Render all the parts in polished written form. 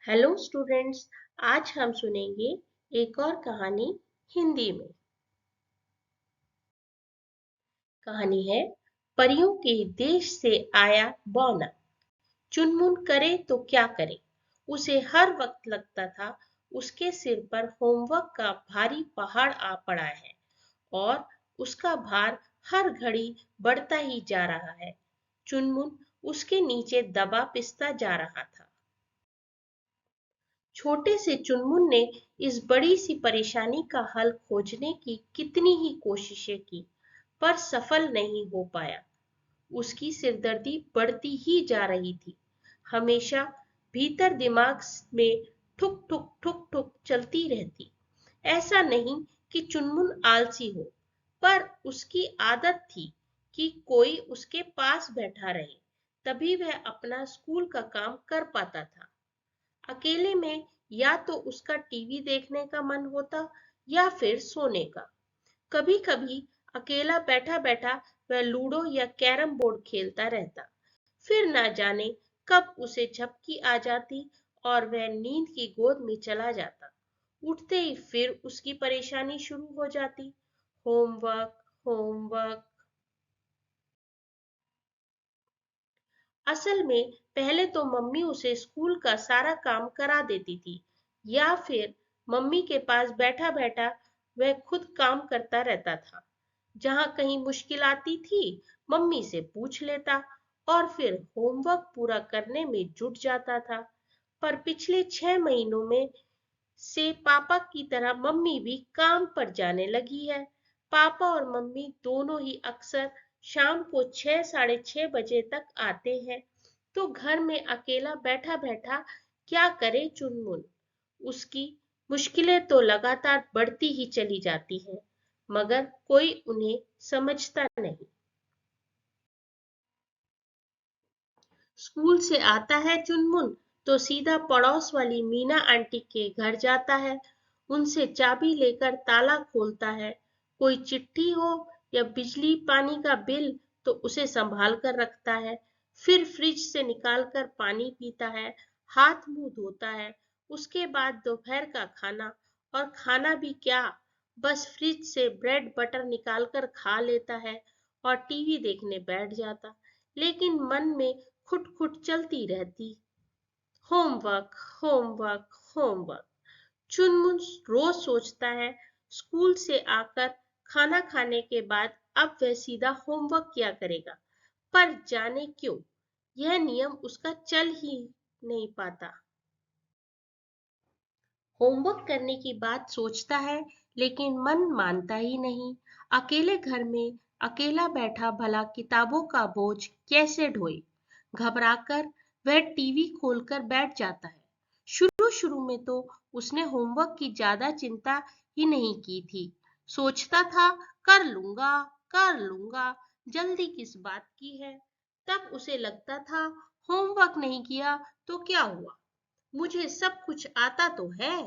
Hello students. आज हम सुनेंगे एक और कहानी हिंदी में। कहानी है परियों के देश से आया बौना। चुनमुन करे तो क्या करे, उसे हर वक्त लगता था उसके सिर पर होमवर्क का भारी पहाड़ आ पड़ा है और उसका भार हर घड़ी बढ़ता ही जा रहा है। चुनमुन उसके नीचे दबा पिसता जा रहा था। छोटे से चुनमुन ने इस बड़ी सी परेशानी का हल खोजने की कितनी ही कोशिशें की, पर सफल नहीं हो पाया। उसकी सिरदर्दी बढ़ती ही जा रही थी। हमेशा भीतर दिमाग में ठुक ठुक ठुक ठुक चलती रहती। ऐसा नहीं कि चुनमुन आलसी हो, पर उसकी आदत थी कि कोई उसके पास बैठा रहे, तभी वह अपना स्कूल का काम कर पाता था। अकेले में या तो उसका टीवी देखने का मन होता या फिर सोने का। कभी कभी अकेला बैठा बैठा वह लूडो या कैरम बोर्ड खेलता रहता। फिर ना जाने कब उसे झपकी आ जाती और वह नींद की गोद में चला जाता। उठते ही फिर उसकी परेशानी शुरू हो जाती। Homework, homework. असल में पहले तो मम्मी उसे स्कूल का सारा काम करा देती थी, या फिर मम्मी के पास बैठा बैठा वह खुद काम करता रहता था। जहां कहीं मुश्किल आती थी, मम्मी से पूछ लेता और फिर होमवर्क पूरा करने में जुट जाता था। पर पिछले 6 महीनों में से पापा की तरह मम्मी भी काम पर जाने लगी है। पापा और मम्मी दोनों ही अक्सर शाम को 6 साढ़े 6 बजे तक आते हैं। तो घर में अकेला बैठा बैठा क्या करे चुनमुन। उसकी मुश्किलें तो लगातार बढ़ती ही चली जाती हैं, मगर कोई उन्हें समझता नहीं। स्कूल से आता है चुनमुन तो सीधा पड़ोस वाली मीना आंटी के घर जाता है। उनसे चाबी लेकर ताला खोलता है। कोई चिट्ठी हो या बिजली पानी का बिल तो उसे संभाल कर रखता है। फिर फ्रिज से निकाल कर पानी पीता है, हाथ मुंह धोता है। उसके बाद दोपहर का खाना, और खाना भी क्या, बस फ्रिज से ब्रेड बटर निकाल कर खा लेता है और टीवी देखने बैठ जाता। लेकिन मन में खुट खुट चलती रहती। Homework, homework, homework. चुनमुन रोज सोचता है स्कूल से आकर खाना खाने के बाद अब वह सीधा होमवर्क किया करेगा, पर जाने क्यों यह नियम उसका चल ही नहीं पाता। होमवर्क करने की बात सोचता है, लेकिन मन मानता ही नहीं। अकेले घर में अकेला बैठा भला किताबों का बोझ कैसे ढोए। घबराकर वह टीवी खोलकर बैठ जाता है। शुरू शुरू में तो उसने होमवर्क की ज्यादा चिंता ही नहीं की थी। सोचता था कर लूंगा, कर लूंगा, जल्दी किस बात की है। तब उसे लगता था होमवर्क नहीं किया तो क्या हुआ, मुझे सब कुछ आता तो है।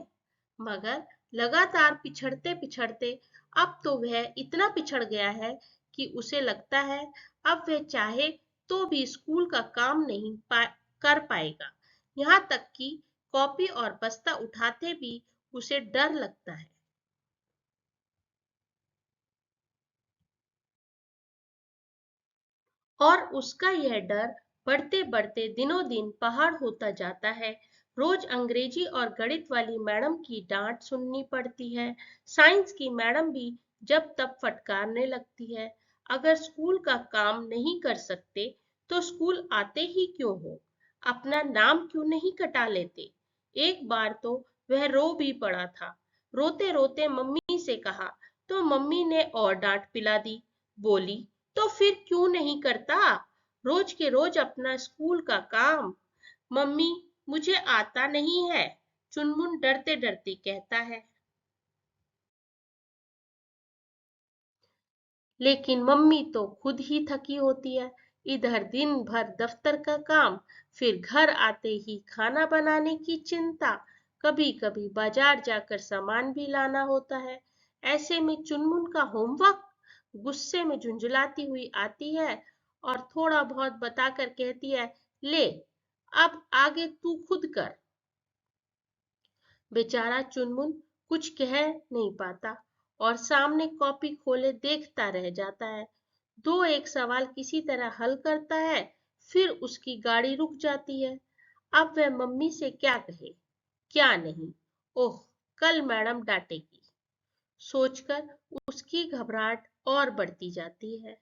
मगर लगातार पिछड़ते पिछड़ते अब तो वह इतना पिछड़ गया है कि उसे लगता है अब वह चाहे तो भी स्कूल का काम नहीं कर पाएगा। यहाँ तक कि कॉपी और बस्ता उठाते भी उसे डर लगता है। और उसका यह डर बढ़ते बढ़ते दिनों दिन पहाड़ होता जाता है। रोज अंग्रेजी और गणित वाली मैडम की डांट सुननी पड़ती है। साइंस की मैडम भी जब तब फटकारने लगती है। अगर स्कूल का काम नहीं कर सकते तो स्कूल आते ही क्यों हो, अपना नाम क्यों नहीं कटा लेते। एक बार तो वह रो भी पड़ा था। रोते रोते मम्मी से कहा तो मम्मी ने और डांट पिला दी। बोली तो फिर क्यों नहीं करता रोज के रोज अपना स्कूल का काम। मम्मी, मुझे आता नहीं है, चुनमुन डरते डरते कहता है। लेकिन मम्मी तो खुद ही थकी होती है। इधर दिन भर दफ्तर का काम, फिर घर आते ही खाना बनाने की चिंता, कभी कभी बाजार जाकर सामान भी लाना होता है। ऐसे में चुनमुन का होमवर्क। गुस्से में झुंझुलाती हुई आती है और थोड़ा बहुत बताकर कहती है, ले अब आगे तू खुद कर। बेचारा चुनमुन कुछ कह नहीं पाता और सामने कॉपी खोले देखता रह जाता है। दो एक सवाल किसी तरह हल करता है, फिर उसकी गाड़ी रुक जाती है। अब वह मम्मी से क्या कहे, क्या नहीं। ओह, कल मैडम डांटेगी, सोचकर उसकी घबराहट और बढ़ती जाती है।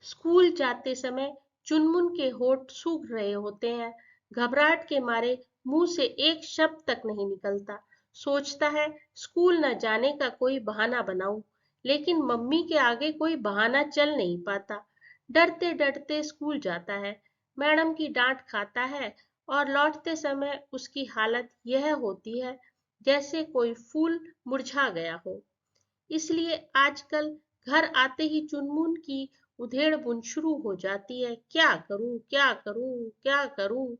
स्कूल जाते समय चुनमुन के होठ सूख रहे होते हैं। घबराहट के मारे मुंह से एक शब्द तक नहीं निकलता। सोचता है स्कूल न जाने का कोई बहाना बनाऊं, लेकिन मम्मी के आगे कोई बहाना चल नहीं पाता। डरते डरते स्कूल जाता है, मैडम की डांट खाता है और लौटते समय उसकी हालत यह होती है जैसे कोई फूल मुरझा गया हो। इसलिए आजकल घर आते ही चुनमुन की उधेड़ बुन शुरू हो जाती है। क्या करूं, क्या करूं, क्या करूं।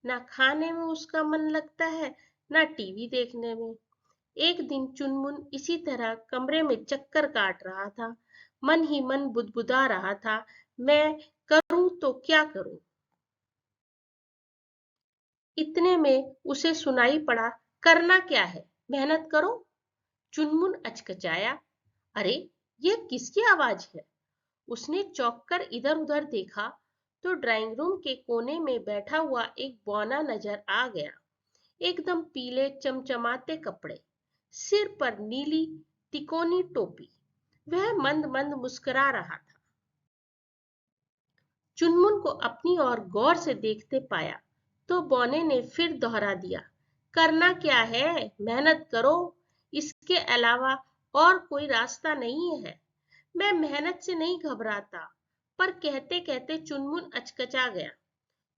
ना खाने में उसका मन लगता है, ना टीवी देखने में। एक दिन चुनमुन इसी तरह कमरे में चक्कर काट रहा था। मन ही मन बुदबुदा रहा था, मैं करूं तो क्या करूं। इतने में उसे सुनाई पड़ा, करना क्या है, मेहनत करो। चुनमुन अचकचाया, अरे ये किसकी आवाज है। उसने चौंक कर इधर-उधर देखा तो ड्राइंग रूम के कोने में बैठा हुआ एक बौना नजर आ गया। एकदम पीले चमचमाते कपड़े, सिर पर नीली तिकोनी टोपी। वह मंद मंद मुस्कुरा रहा था। चुनमुन को अपनी ओर गौर से देखते पाया तो बौने ने फिर दोहरा दिया, करना क्या है, मेहनत करो, इसके अलावा और कोई रास्ता नहीं है। मैं मेहनत से नहीं घबराता। पर कहते कहते चुनमुन अचकचा गया,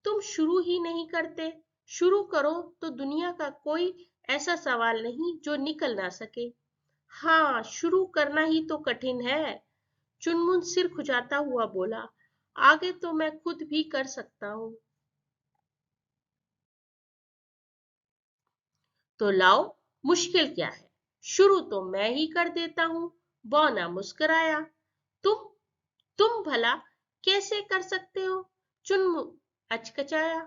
तुम शुरू ही नहीं करते। शुरू करो तो दुनिया का कोई ऐसा सवाल नहीं जो निकल ना सके। हाँ, शुरू करना ही तो कठिन है। चुनमुन सिर खुजाता हुआ बोला, आगे तो मैं खुद भी कर सकता हूँ। तो लाओ, मुश्किल क्या है, शुरू तो मैं ही कर देता हूँ। बौना मुस्कुराया, तुम तुम भला कैसे कर सकते हो। चुन्मु अचकचाया,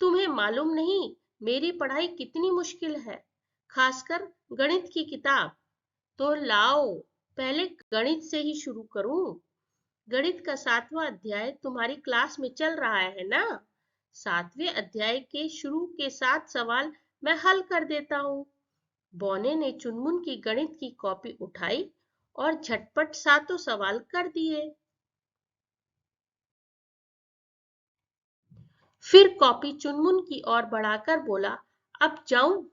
तुम्हें मालूम नहीं मेरी पढ़ाई कितनी मुश्किल है, खासकर गणित की किताब। तो लाओ, पहले गणित से ही शुरू करूं। गणित का 7वां अध्याय तुम्हारी क्लास में चल रहा है ना। 7वें अध्याय के शुरू के 7 सवाल मैं हल कर देता हूँ। बौने ने चुनमुन की गणित की कॉपी उठाई और झटपट सातों सवाल कर दिए। फिर कॉपी चुनमुन की ओर बढ़ाकर बोला, अब जाऊं,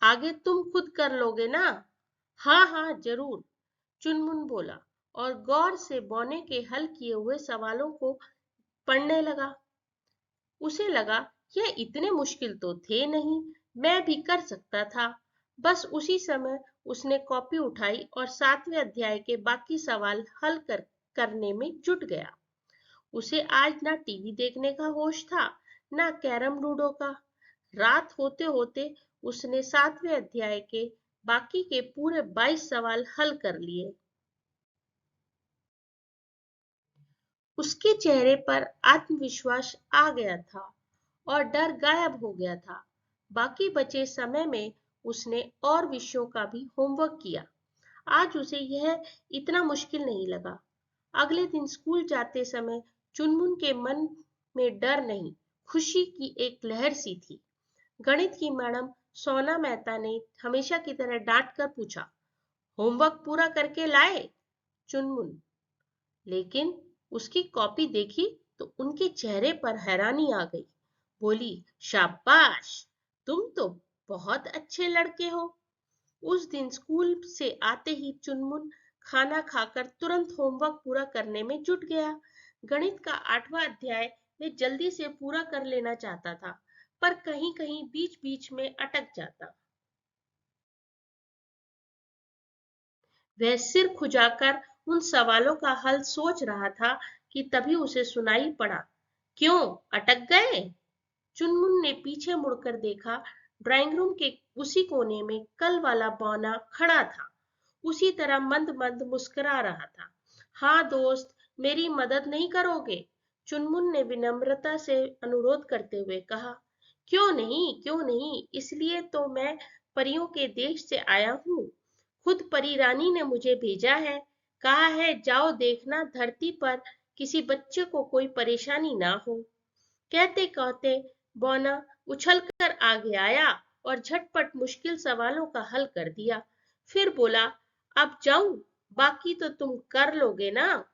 आगे तुम खुद कर लोगे ना। हाँ हाँ जरूर, चुनमुन बोला और गौर से बौने के हल किए हुए सवालों को पढ़ने लगा। उसे लगा यह इतने मुश्किल तो थे नहीं, मैं भी कर सकता था। बस उसी समय उसने कॉपी उठाई और 7वें अध्याय के बाकी सवाल करने में जुट गया। उसे आज ना टीवी देखने का होश था, ना कैरम लूडो का। रात होते होते उसने 7वें अध्याय के बाकी के पूरे 22 सवाल हल कर लिए। उसके चेहरे पर आत्मविश्वास आ गया था और डर गायब हो गया था। बाकी बचे समय में उसने और विषयों का भी होमवर्क किया। आज उसे यह इतना मुश्किल नहीं लगा। अगले दिन स्कूल जाते समय चुनमुन के मन में डर नहीं, खुशी की एक लहर सी थी। गणित की मैडम सोना मेहता ने हमेशा की तरह डांट कर पूछा, होमवर्क पूरा करके लाए। चुनमुन लेकिन उसकी कॉपी देखी तो उनके चेहरे पर हैरानी आ गई। बोली, शाबाश, तुम तो बहुत अच्छे लड़के हो। उस दिन स्कूल से आते ही चुनमुन खाना खाकर तुरंत होमवर्क पूरा करने में जुट गया। गणित का 8वां अध्याय वे जल्दी से पूरा कर लेना चाहता था, पर कहीं कहीं बीच बीच में अटक जाता। वह सिर खुजाकर उन सवालों का हल सोच रहा था कि तभी उसे सुनाई पड़ा, क्यों अटक गए। चुनमुन ने पीछे मुड़कर देखा। ड्राइंग रूम के उसी कोने में कल वाला बौना खड़ा था, उसी तरह मंद मंद मुस्कुरा रहा था। हाँ दोस्त, मेरी मदद नहीं करोगे। चुनमुन ने विनम्रता से अनुरोध करते हुए कहा, क्यों नहीं, इसलिए तो मैं परियों के देश से आया हूँ। खुद परी रानी ने मुझे भेजा है, कहा है जाओ देखना धरती पर किसी बच्चे को कोई परेशानी ना हो। कहते कहते बौना उछलकर आगे आया और झटपट मुश्किल सवालों का हल कर दिया। फिर बोला, अब जाऊं, बाकी तो तुम कर लोगे ना।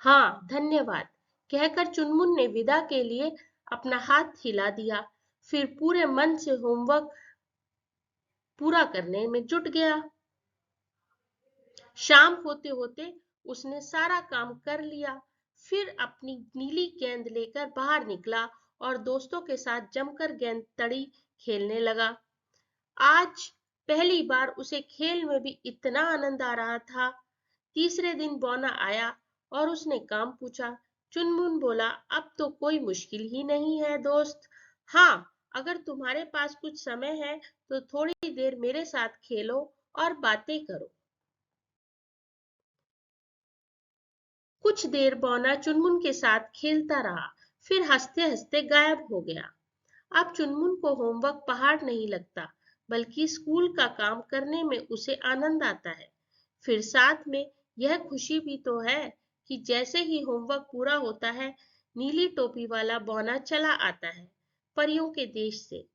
हाँ, धन्यवाद, कहकर चुनमुन ने विदा के लिए अपना हाथ हिला दिया। फिर पूरे मन से होमवर्क पूरा करने में जुट गया। शाम होते होते उसने सारा काम कर लिया, फिर अपनी नीली गेंद लेकर बाहर निकला और दोस्तों के साथ जमकर गेंद तड़ी खेलने लगा। आज पहली बार उसे खेल में भी इतना आनंद आ रहा था। तीसरे दिन बौना आया और उसने काम पूछा। चुनमुन बोला, अब तो कोई मुश्किल ही नहीं है दोस्त। हाँ, अगर तुम्हारे पास कुछ समय है तो थोड़ी देर मेरे साथ खेलो और बातें करो। कुछ देर बौना चुनमुन के साथ खेलता रहा, फिर हंसते हंसते गायब हो गया। अब चुनमुन को होमवर्क पहाड़ नहीं लगता, बल्कि स्कूल का काम करने में उसे आनंद आता है। फिर साथ में यह खुशी भी तो है कि जैसे ही होमवर्क पूरा होता है, नीली टोपी वाला बौना चला आता है परियों के देश से।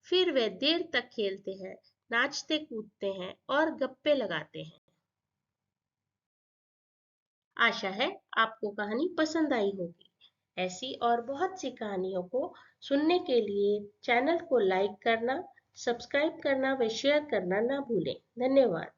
फिर वे देर तक खेलते हैं, नाचते कूदते हैं और गप्पे लगाते हैं। आशा है आपको कहानी पसंद आई होगी। ऐसी और बहुत सी कहानियों को सुनने के लिए चैनल को लाइक करना, सब्सक्राइब करना व शेयर करना ना भूलें। धन्यवाद।